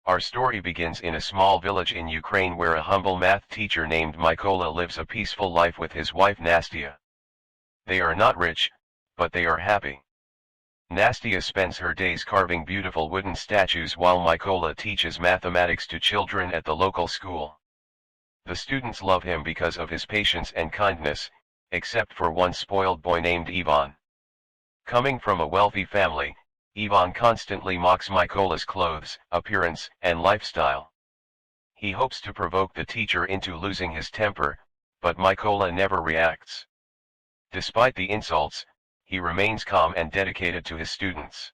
Our story begins in a small village in Ukraine where a humble math teacher named Mykola lives a peaceful life with his wife Nastia. They are not rich, but they are happy. Nastia spends her days carving beautiful wooden statues while Mykola teaches mathematics to children at the local school. The students love him because of his patience and kindness, except for one spoiled boy named Ivan. Coming from a wealthy family, Ivan constantly mocks Mykola's clothes, appearance, and lifestyle. He hopes to provoke the teacher into losing his temper, but Mykola never reacts. Despite the insults, he remains calm and dedicated to his students.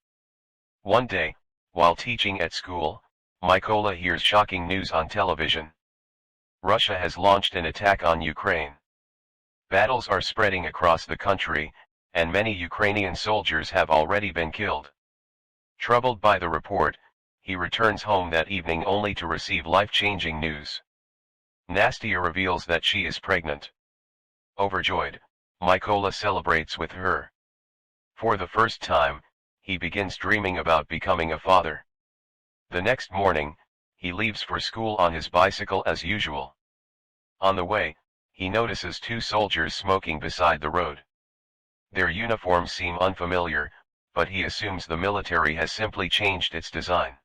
One day, while teaching at school, Mykola hears shocking news on television. Russia has launched an attack on Ukraine. Battles are spreading across the country, and many Ukrainian soldiers have already been killed. Troubled by the report, he returns home that evening only to receive life-changing news. Nastia reveals that she is pregnant. Overjoyed, Mykola celebrates with her. For the first time, he begins dreaming about becoming a father. The next morning, he leaves for school on his bicycle as usual. On the way, he notices two soldiers smoking beside the road. Their uniforms seem unfamiliar, but he assumes the military has simply changed its design.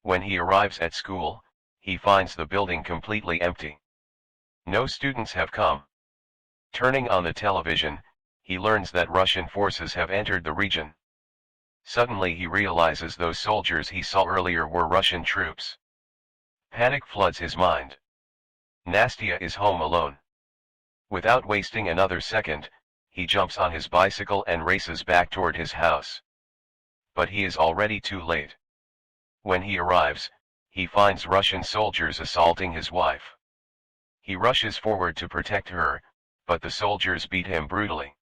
When he arrives at school, he finds the building completely empty. No students have come. Turning on the television, he learns that Russian forces have entered the region. Suddenly he realizes those soldiers he saw earlier were Russian troops. Panic floods his mind. Nastia is home alone. Without wasting another second, he jumps on his bicycle and races back toward his house. But he is already too late. When he arrives, he finds Russian soldiers assaulting his wife. He rushes forward to protect her, but the soldiers beat him brutally.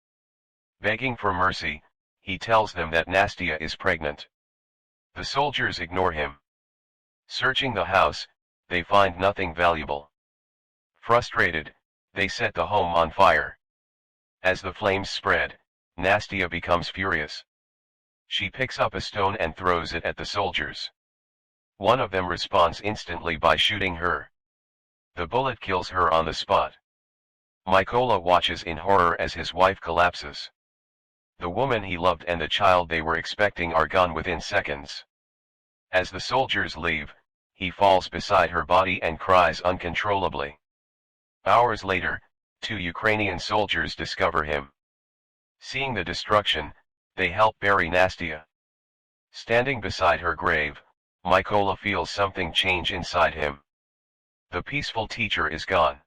Begging for mercy, he tells them that Nastia is pregnant. The soldiers ignore him. Searching the house, they find nothing valuable. Frustrated, they set the home on fire. As the flames spread, Nastia becomes furious. She picks up a stone and throws it at the soldiers. One of them responds instantly by shooting her. The bullet kills her on the spot. Mykola watches in horror as his wife collapses. The woman he loved and the child they were expecting are gone within seconds. As the soldiers leave, he falls beside her body and cries uncontrollably. Hours later, two Ukrainian soldiers discover him. Seeing the destruction, they help bury Nastia. Standing beside her grave, Mykola feels something change inside him. The peaceful teacher is gone.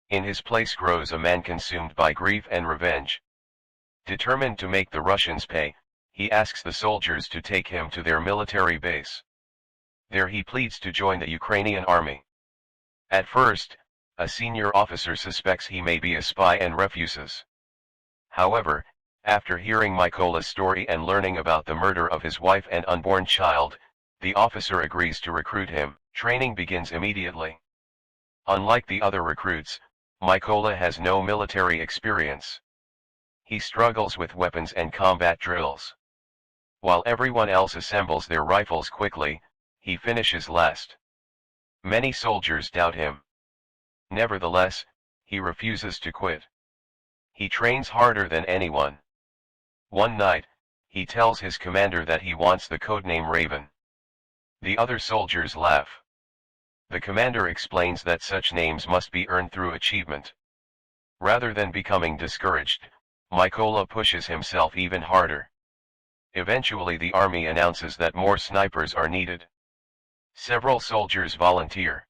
In his place grows a man consumed by grief and revenge. Determined to make the Russians pay, he asks the soldiers to take him to their military base. There he pleads to join the Ukrainian army. At first, a senior officer suspects he may be a spy and refuses. However, after hearing Mykola's story and learning about the murder of his wife and unborn child, the officer agrees to recruit him. Training begins immediately. Unlike the other recruits, Mykola has no military experience. He struggles with weapons and combat drills. While everyone else assembles their rifles quickly, he finishes last. Many soldiers doubt him. Nevertheless, he refuses to quit. He trains harder than anyone. One night, he tells his commander that he wants the codename Raven. The other soldiers laugh. The commander explains that such names must be earned through achievement. Rather than becoming discouraged, Mykola pushes himself even harder. Eventually the army announces that more snipers are needed. Several soldiers volunteer.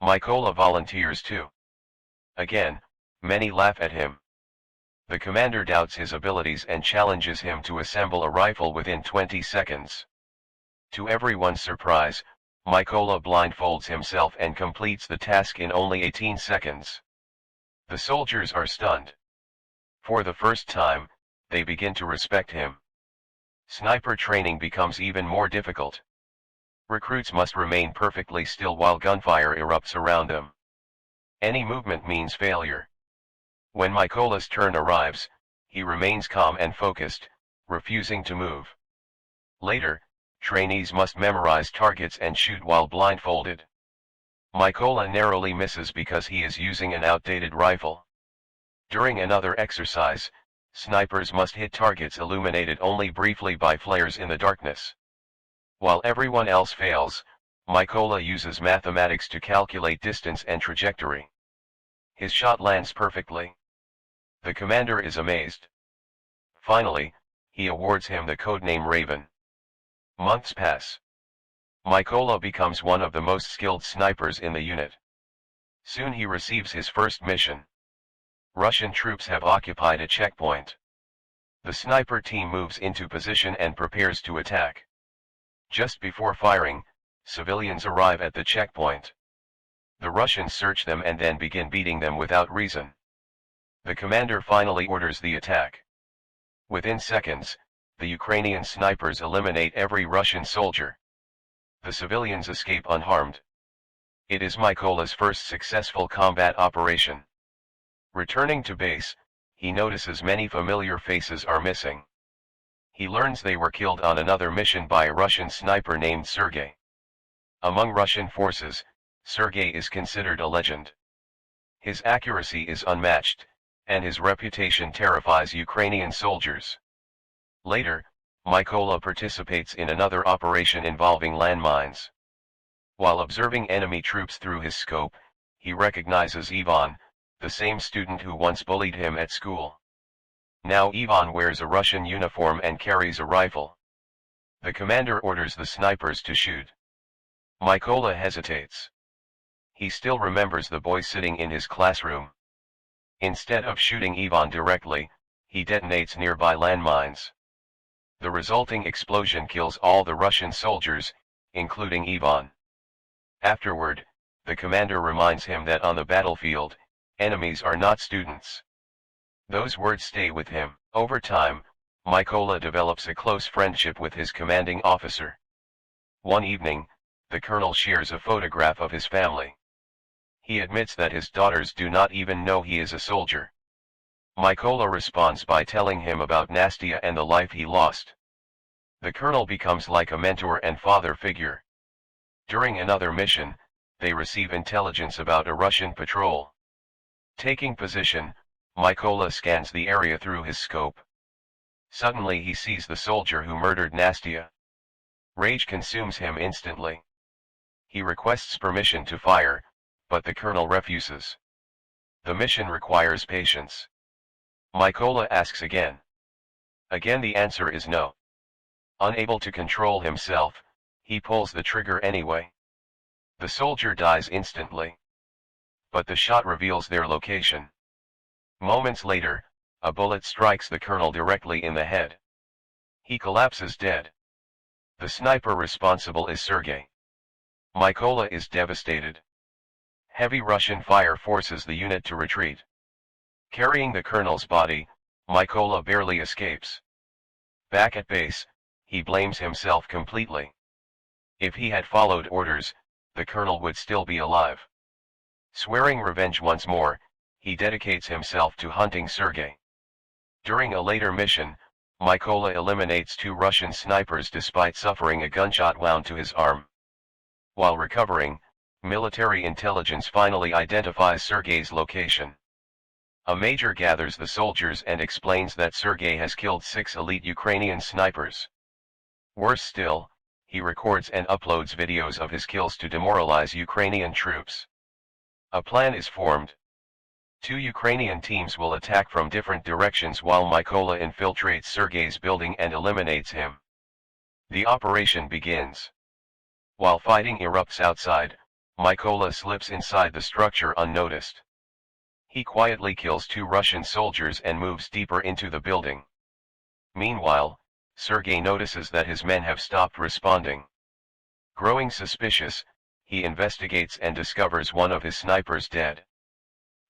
Mykola volunteers too. Again, many laugh at him. The commander doubts his abilities and challenges him to assemble a rifle within 20 seconds. To everyone's surprise, Mykola blindfolds himself and completes the task in only 18 seconds. The soldiers are stunned. For the first time, they begin to respect him. Sniper training becomes even more difficult. Recruits must remain perfectly still while gunfire erupts around them. Any movement means failure. When Mykola's turn arrives, he remains calm and focused, refusing to move. Later, Trainees must memorize targets and shoot while blindfolded. Mykola narrowly misses because he is using an outdated rifle. During another exercise, snipers must hit targets illuminated only briefly by flares in the darkness. While everyone else fails, Mykola uses mathematics to calculate distance and trajectory. His shot lands perfectly. The commander is amazed. Finally, he awards him the codename Raven. Months pass. Mykola becomes one of the most skilled snipers in the unit. Soon he receives his first mission. Russian troops have occupied a checkpoint. The sniper team moves into position and prepares to attack. Just before firing, civilians arrive at the checkpoint. The Russians search them and then begin beating them without reason. The commander finally orders the attack. Within seconds, the Ukrainian snipers eliminate every Russian soldier. The civilians escape unharmed. It is Mykola's first successful combat operation. Returning to base, he notices many familiar faces are missing. He learns they were killed on another mission by a Russian sniper named Sergei. Among Russian forces, Sergei is considered a legend. His accuracy is unmatched, and his reputation terrifies Ukrainian soldiers. Later, Mykola participates in another operation involving landmines. While observing enemy troops through his scope, he recognizes Ivan, the same student who once bullied him at school. Now Ivan wears a Russian uniform and carries a rifle. The commander orders the snipers to shoot. Mykola hesitates. He still remembers the boy sitting in his classroom. Instead of shooting Ivan directly, he detonates nearby landmines. The resulting explosion kills all the Russian soldiers, including Ivan. Afterward, the commander reminds him that on the battlefield, enemies are not students. Those words stay with him. Over time, Mykola develops a close friendship with his commanding officer. One evening, the colonel shares a photograph of his family. He admits that his daughters do not even know he is a soldier. Mykola responds by telling him about Nastia and the life he lost. The colonel becomes like a mentor and father figure. During another mission, they receive intelligence about a Russian patrol. Taking position, Mykola scans the area through his scope. Suddenly he sees the soldier who murdered Nastia. Rage consumes him instantly. He requests permission to fire, but the colonel refuses. The mission requires patience. Mykola asks again. Again the answer is no. Unable to control himself, he pulls the trigger anyway. The soldier dies instantly. But the shot reveals their location. Moments later, a bullet strikes the colonel directly in the head. He collapses dead. The sniper responsible is Sergei. Mykola is devastated. Heavy Russian fire forces the unit to retreat. Carrying the colonel's body, Mykola barely escapes. Back at base, he blames himself completely. If he had followed orders, the colonel would still be alive. Swearing revenge once more, he dedicates himself to hunting Sergei. During a later mission, Mykola eliminates 2 Russian snipers despite suffering a gunshot wound to his arm. While recovering, military intelligence finally identifies Sergei's location. A major gathers the soldiers and explains that Sergei has killed 6 elite Ukrainian snipers. Worse still, he records and uploads videos of his kills to demoralize Ukrainian troops. A plan is formed. 2 Ukrainian teams will attack from different directions while Mykola infiltrates Sergei's building and eliminates him. The operation begins. While fighting erupts outside, Mykola slips inside the structure unnoticed. He quietly kills 2 Russian soldiers and moves deeper into the building. Meanwhile, Sergei notices that his men have stopped responding. Growing suspicious, he investigates and discovers one of his snipers dead.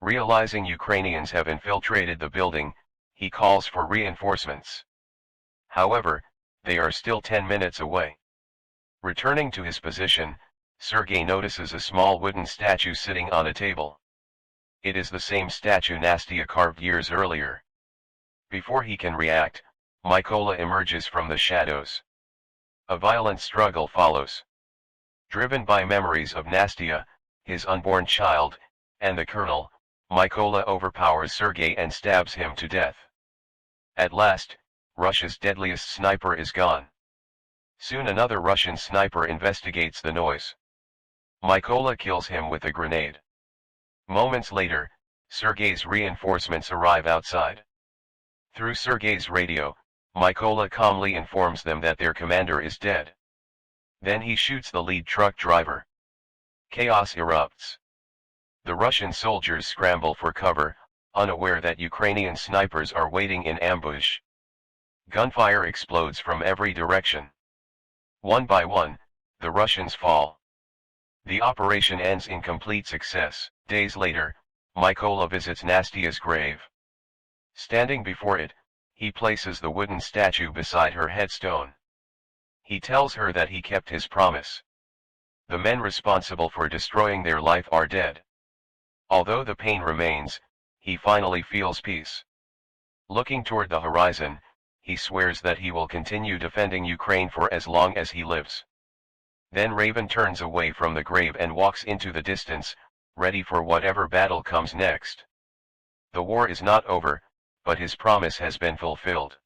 Realizing Ukrainians have infiltrated the building, he calls for reinforcements. However, they are still 10 minutes away. Returning to his position, Sergei notices a small wooden statue sitting on a table. It is the same statue Nastia carved years earlier. Before he can react, Mykola emerges from the shadows. A violent struggle follows. Driven by memories of Nastia, his unborn child, and the colonel, Mykola overpowers Sergei and stabs him to death. At last, Russia's deadliest sniper is gone. Soon another Russian sniper investigates the noise. Mykola kills him with a grenade. Moments later, Sergei's reinforcements arrive outside. Through Sergei's radio, Mykola calmly informs them that their commander is dead. Then he shoots the lead truck driver. Chaos erupts. The Russian soldiers scramble for cover, unaware that Ukrainian snipers are waiting in ambush. Gunfire explodes from every direction. One by one, the Russians fall. The operation ends in complete success. Days later, Mykola visits Nastia's grave. Standing before it, he places the wooden statue beside her headstone. He tells her that he kept his promise. The men responsible for destroying their life are dead. Although the pain remains, he finally feels peace. Looking toward the horizon, he swears that he will continue defending Ukraine for as long as he lives. Then Raven turns away from the grave and walks into the distance, ready for whatever battle comes next. The war is not over, but his promise has been fulfilled.